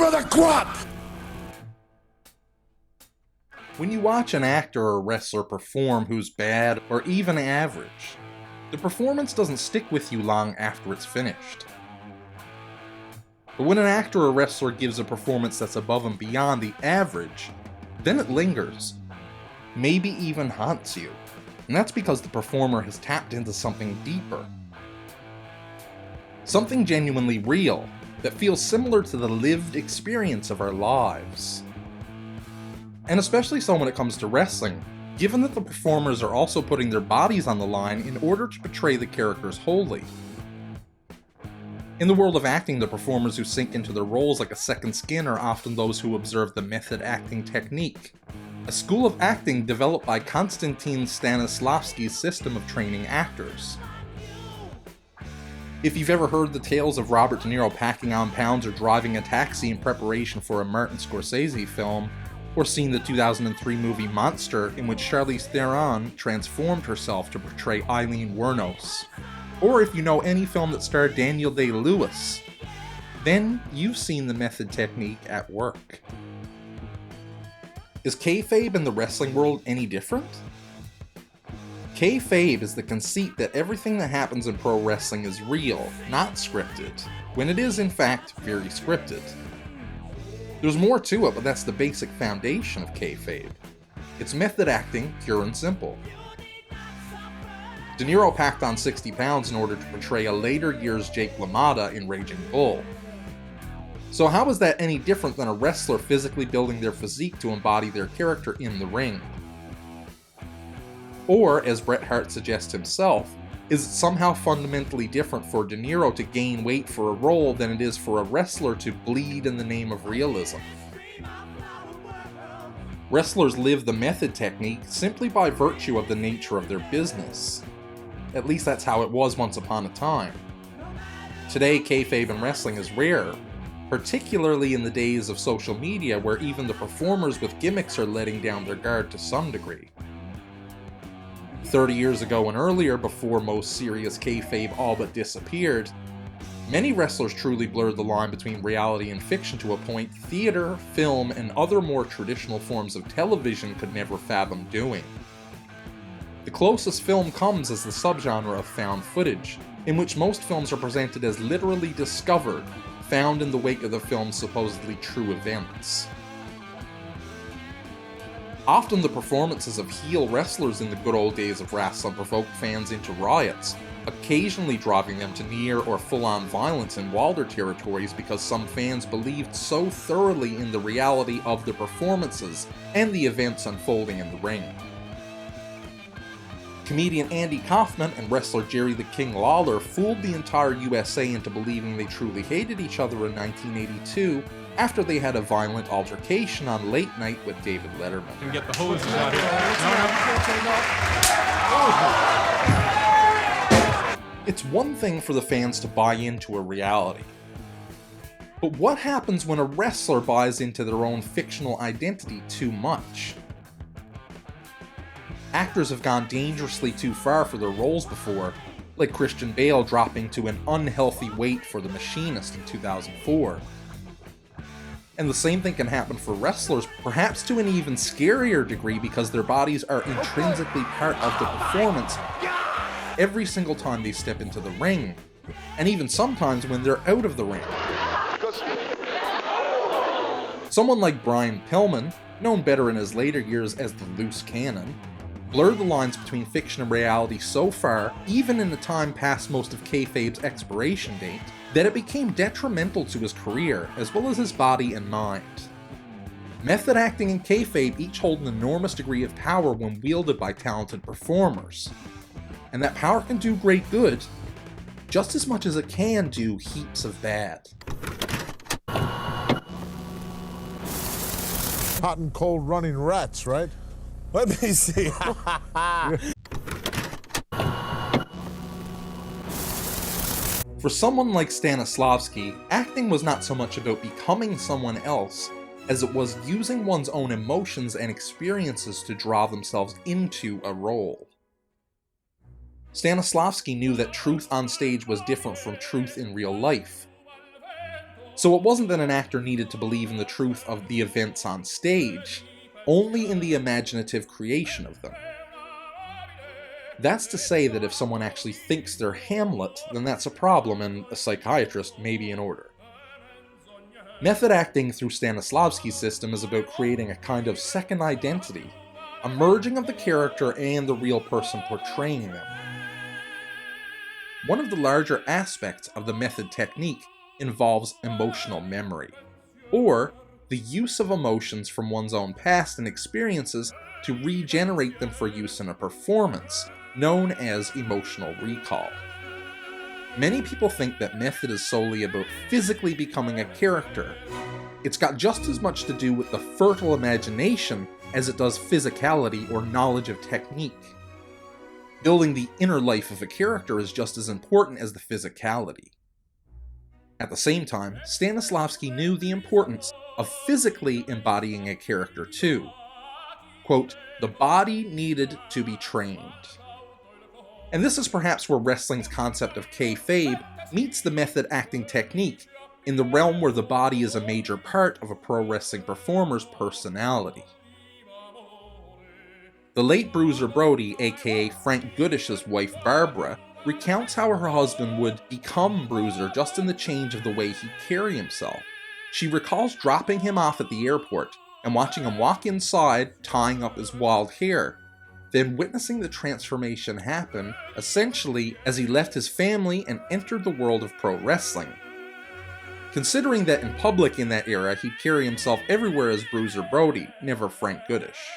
of the crop! When you watch an actor or wrestler perform who's bad or even average, the performance doesn't stick with you long after it's finished. But when an actor or wrestler gives a performance that's above and beyond the average, then it lingers, maybe even haunts you, and that's because the performer has tapped into something deeper. Something genuinely real, that feels similar to the lived experience of our lives. And especially so when it comes to wrestling, given that the performers are also putting their bodies on the line in order to portray the characters wholly. In the world of acting, the performers who sink into their roles like a second skin are often those who observe the method acting technique, a school of acting developed by Konstantin Stanislavski's system of training actors. If you've ever heard the tales of Robert De Niro packing on pounds or driving a taxi in preparation for a Martin Scorsese film, or seen the 2003 movie Monster, in which Charlize Theron transformed herself to portray Eileen Wuornos, or if you know any film that starred Daniel Day-Lewis, then you've seen the method technique at work. Is kayfabe in the wrestling world any different? Kayfabe is the conceit that everything that happens in pro wrestling is real, not scripted, when it is in fact very scripted. There's more to it, but that's the basic foundation of kayfabe. It's method acting, pure and simple. De Niro packed on 60 pounds in order to portray a later year's Jake LaMotta in Raging Bull. So how is that any different than a wrestler physically building their physique to embody their character in the ring? Or, as Bret Hart suggests himself, is it somehow fundamentally different for De Niro to gain weight for a role than it is for a wrestler to bleed in the name of realism? Wrestlers live the method technique simply by virtue of the nature of their business. At least that's how it was once upon a time. Today, kayfabe in wrestling is rare, particularly in the days of social media where even the performers with gimmicks are letting down their guard to some degree. 30 years ago and earlier, before most serious kayfabe all but disappeared, many wrestlers truly blurred the line between reality and fiction to a point theater, film, and other more traditional forms of television could never fathom doing. The closest film comes as the subgenre of found footage, in which most films are presented as literally discovered, found in the wake of the film's supposedly true events. Often the performances of heel wrestlers in the good old days of wrestling provoked fans into riots, occasionally driving them to near or full-on violence in wilder territories because some fans believed so thoroughly in the reality of the performances and the events unfolding in the ring. Comedian Andy Kaufman and wrestler Jerry the King Lawler fooled the entire USA into believing they truly hated each other in 1982 after they had a violent altercation on Late Night with David Letterman. And get the hoses out here. It's one thing for the fans to buy into a reality. But what happens when a wrestler buys into their own fictional identity too much? Actors have gone dangerously too far for their roles before, like Christian Bale dropping to an unhealthy weight for The Machinist in 2004. And the same thing can happen for wrestlers, perhaps to an even scarier degree because their bodies are intrinsically part of the performance every single time they step into the ring, and even sometimes when they're out of the ring. Someone like Brian Pillman, known better in his later years as the Loose Cannon, blurred the lines between fiction and reality so far, even in the time past most of kayfabe's expiration date, that it became detrimental to his career, as well as his body and mind. Method acting and kayfabe each hold an enormous degree of power when wielded by talented performers. And that power can do great good, just as much as it can do heaps of bad. Hot and cold running rats, right? Let me see. For someone like Stanislavski, acting was not so much about becoming someone else as it was using one's own emotions and experiences to draw themselves into a role. Stanislavski knew that truth on stage was different from truth in real life. So it wasn't that an actor needed to believe in the truth of the events on stage, only in the imaginative creation of them. That's to say that if someone actually thinks they're Hamlet, then that's a problem and a psychiatrist may be in order. Method acting through Stanislavski's system is about creating a kind of second identity, a merging of the character and the real person portraying them. One of the larger aspects of the method technique involves emotional memory, or the use of emotions from one's own past and experiences to regenerate them for use in a performance, known as emotional recall. Many people think that method is solely about physically becoming a character. It's got just as much to do with the fertile imagination as it does physicality or knowledge of technique. Building the inner life of a character is just as important as the physicality. At the same time, Stanislavski knew the importance of physically embodying a character too. Quote, "The body needed to be trained." And this is perhaps where wrestling's concept of Kayfabe meets the method acting technique, in the realm where the body is a major part of a pro wrestling performer's personality. The late Bruiser Brody, aka Frank Goodish's wife Barbara, recounts how her husband would become Bruiser just in the change of the way he'd carry himself. She recalls dropping him off at the airport and watching him walk inside, tying up his wild hair, then witnessing the transformation happen, essentially as he left his family and entered the world of pro wrestling. Considering that in public in that era he'd carry himself everywhere as Bruiser Brody, never Frank Goodish.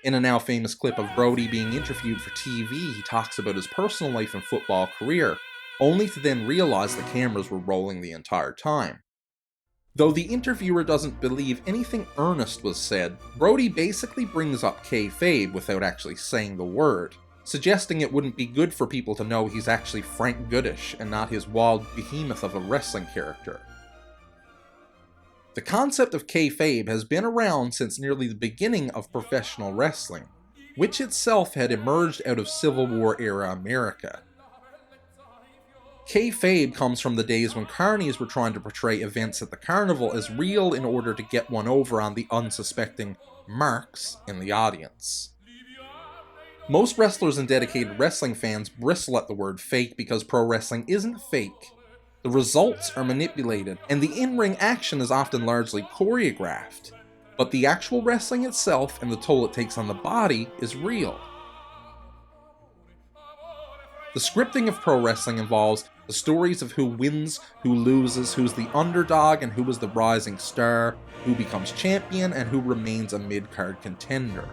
In a now famous clip of Brody being interviewed for TV, he talks about his personal life and football career, only to then realize the cameras were rolling the entire time. Though the interviewer doesn't believe anything earnest was said, Brody basically brings up Kayfabe without actually saying the word, suggesting it wouldn't be good for people to know he's actually Frank Goodish and not his wild behemoth of a wrestling character. The concept of Kayfabe has been around since nearly the beginning of professional wrestling, which itself had emerged out of Civil War era America. Kayfabe comes from the days when carnies were trying to portray events at the carnival as real in order to get one over on the unsuspecting marks in the audience. Most wrestlers and dedicated wrestling fans bristle at the word fake because pro wrestling isn't fake. The results are manipulated, and the in-ring action is often largely choreographed, but the actual wrestling itself and the toll it takes on the body is real. The scripting of pro wrestling involves the stories of who wins, who loses, who's the underdog and who is the rising star, who becomes champion and who remains a mid-card contender.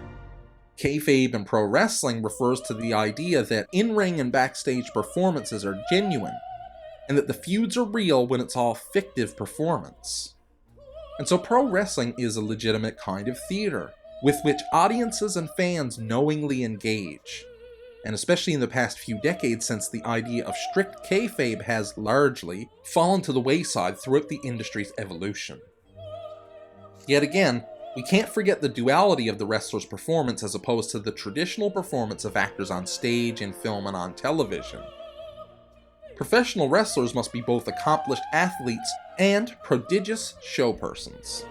Kayfabe in pro wrestling refers to the idea that in-ring and backstage performances are genuine, and that the feuds are real when it's all fictive performance. And so pro wrestling is a legitimate kind of theater, with which audiences and fans knowingly engage. And especially in the past few decades, since the idea of strict kayfabe has largely fallen to the wayside throughout the industry's evolution. Yet again, we can't forget the duality of the wrestler's performance as opposed to the traditional performance of actors on stage, in film, and on television. Professional wrestlers must be both accomplished athletes and prodigious showpersons.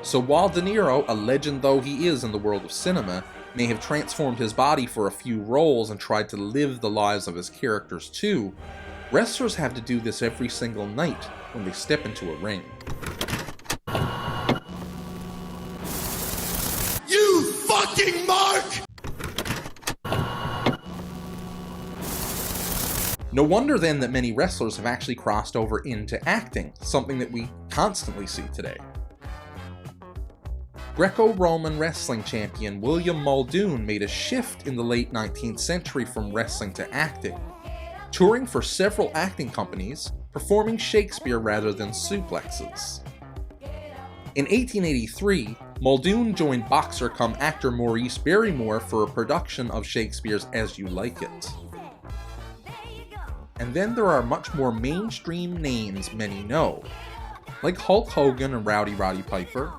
So while De Niro, a legend though he is in the world of cinema, may have transformed his body for a few roles and tried to live the lives of his characters too, wrestlers have to do this every single night when they step into a ring. You fucking mark! No wonder then that many wrestlers have actually crossed over into acting, something that we constantly see today. Greco-Roman wrestling champion William Muldoon made a shift in the late 19th century from wrestling to acting, touring for several acting companies, performing Shakespeare rather than suplexes. In 1883, Muldoon joined boxer-cum-actor Maurice Barrymore for a production of Shakespeare's As You Like It. And then there are much more mainstream names many know, like Hulk Hogan and Rowdy Roddy Piper.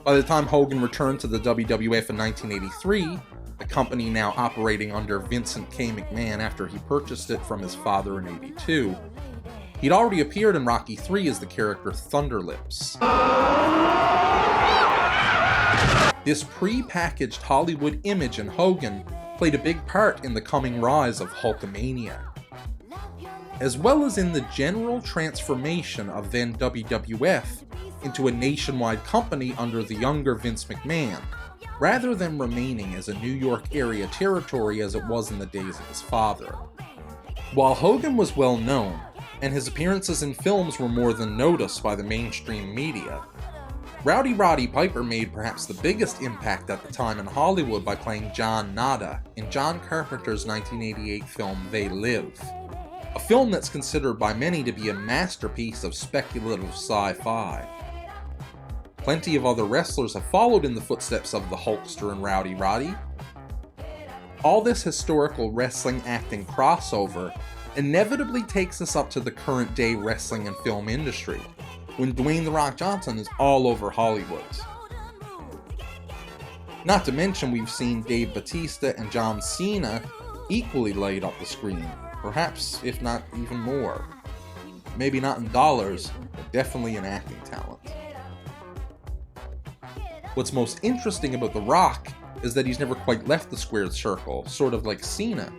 By the time Hogan returned to the WWF in 1983, the company now operating under Vincent K. McMahon after he purchased it from his father in '82, He'd already appeared in Rocky III as the character Thunderlips. This pre-packaged Hollywood image in Hogan played a big part in the coming rise of Hulkamania, as well as in the general transformation of then WWF into a nationwide company under the younger Vince McMahon, rather than remaining as a New York area territory as it was in the days of his father. While Hogan was well known, and his appearances in films were more than noticed by the mainstream media, Rowdy Roddy Piper made perhaps the biggest impact at the time in Hollywood by playing John Nada in John Carpenter's 1988 film They Live, a film that's considered by many to be a masterpiece of speculative sci-fi. Plenty of other wrestlers have followed in the footsteps of the Hulkster and Rowdy Roddy. All this historical wrestling acting crossover inevitably takes us up to the current day wrestling and film industry, when Dwayne "The Rock" Johnson is all over Hollywood. Not to mention we've seen Dave Bautista and John Cena equally light up the screen, perhaps if not even more. Maybe not in dollars, but definitely in acting talent. What's most interesting about The Rock is that he's never quite left the squared circle, sort of like Cena.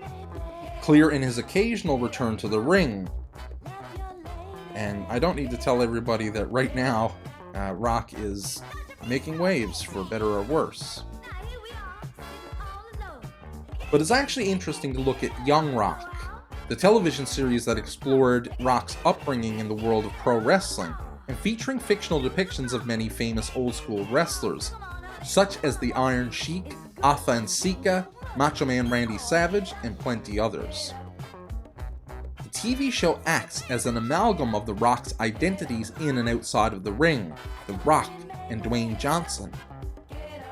Clear in his occasional return to the ring. And I don't need to tell everybody that right now, Rock is making waves, for better or worse. But it's actually interesting to look at Young Rock, the television series that explored Rock's upbringing in the world of pro wrestling, and featuring fictional depictions of many famous old-school wrestlers, such as the Iron Sheik, Afa and Sika, Macho Man Randy Savage, and plenty others. The TV show acts as an amalgam of The Rock's identities in and outside of the ring, The Rock and Dwayne Johnson,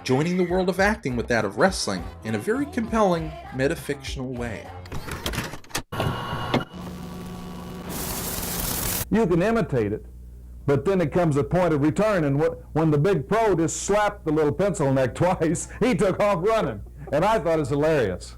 joining the world of acting with that of wrestling in a very compelling, metafictional way. You can imitate it, but then it comes a point of return, and when the big pro just slapped the little pencil neck twice, he took off running, and I thought it was hilarious.